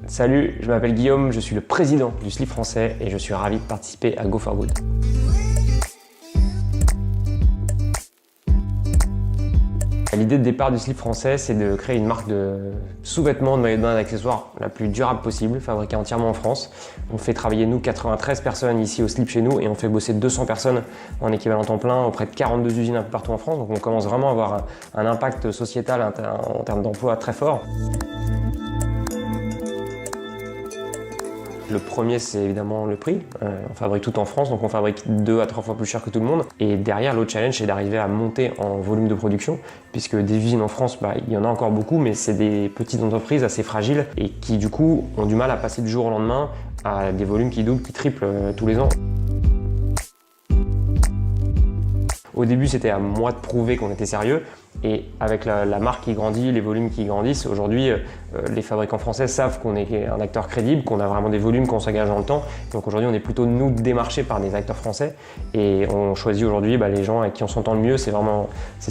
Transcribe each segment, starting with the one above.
Salut, je m'appelle Guillaume, je suis le président du slip français et je suis ravi de participer à Go for Good. L'idée de départ du slip français, c'est de créer une marque de sous-vêtements, de maillots de bain et d'accessoires la plus durable possible, fabriquée entièrement en France. On fait travailler nous 93 personnes ici au slip chez nous et on fait bosser 200 personnes en équivalent temps plein auprès de 42 usines un peu partout en France. Donc on commence vraiment à avoir un impact sociétal en termes d'emploi très fort. Le premier, c'est évidemment le prix. On fabrique tout en France, donc on fabrique 2 à 3 fois plus cher que tout le monde. Et derrière, l'autre challenge, c'est d'arriver à monter en volume de production, puisque des usines en France, il y en a encore beaucoup, mais c'est des petites entreprises assez fragiles et qui, du coup, ont du mal à passer du jour au lendemain à des volumes qui doublent, qui triplent tous les ans. Au début, c'était à moi de prouver qu'on était sérieux. Et avec la marque qui grandit, les volumes qui grandissent, aujourd'hui, les fabricants français savent qu'on est un acteur crédible, qu'on a vraiment des volumes, qu'on s'engage dans le temps. Donc aujourd'hui, on est plutôt nous démarchés par des acteurs français. Et on choisit aujourd'hui les gens avec qui on s'entend le mieux. C'est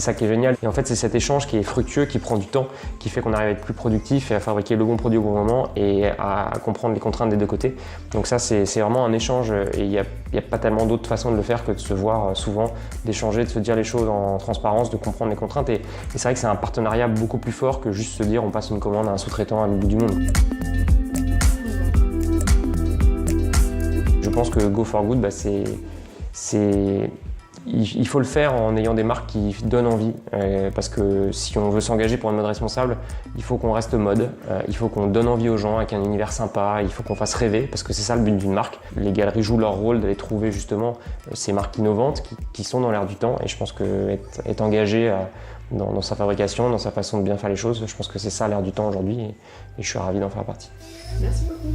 ça qui est génial. Et en fait, c'est cet échange qui est fructueux, qui prend du temps, qui fait qu'on arrive à être plus productif et à fabriquer le bon produit au bon moment et à comprendre les contraintes des deux côtés. Donc ça, c'est vraiment un échange. Et il n'y a pas tellement d'autres façons de le faire que de se voir souvent, d'échanger, de se dire les choses en transparence, de comprendre les contraintes. Et c'est vrai que c'est un partenariat beaucoup plus fort que juste se dire on passe une commande à un sous-traitant à l'autre bout du monde. Je pense que Go for Good, il faut le faire en ayant des marques qui donnent envie. Parce que si on veut s'engager pour une mode responsable, il faut qu'on reste mode, il faut qu'on donne envie aux gens avec un univers sympa, il faut qu'on fasse rêver, parce que c'est ça le but d'une marque. Les galeries jouent leur rôle d'aller trouver justement ces marques innovantes qui sont dans l'air du temps. Et je pense qu'être engagé dans sa fabrication, dans sa façon de bien faire les choses, je pense que c'est ça l'air du temps aujourd'hui et je suis ravi d'en faire partie. Merci beaucoup.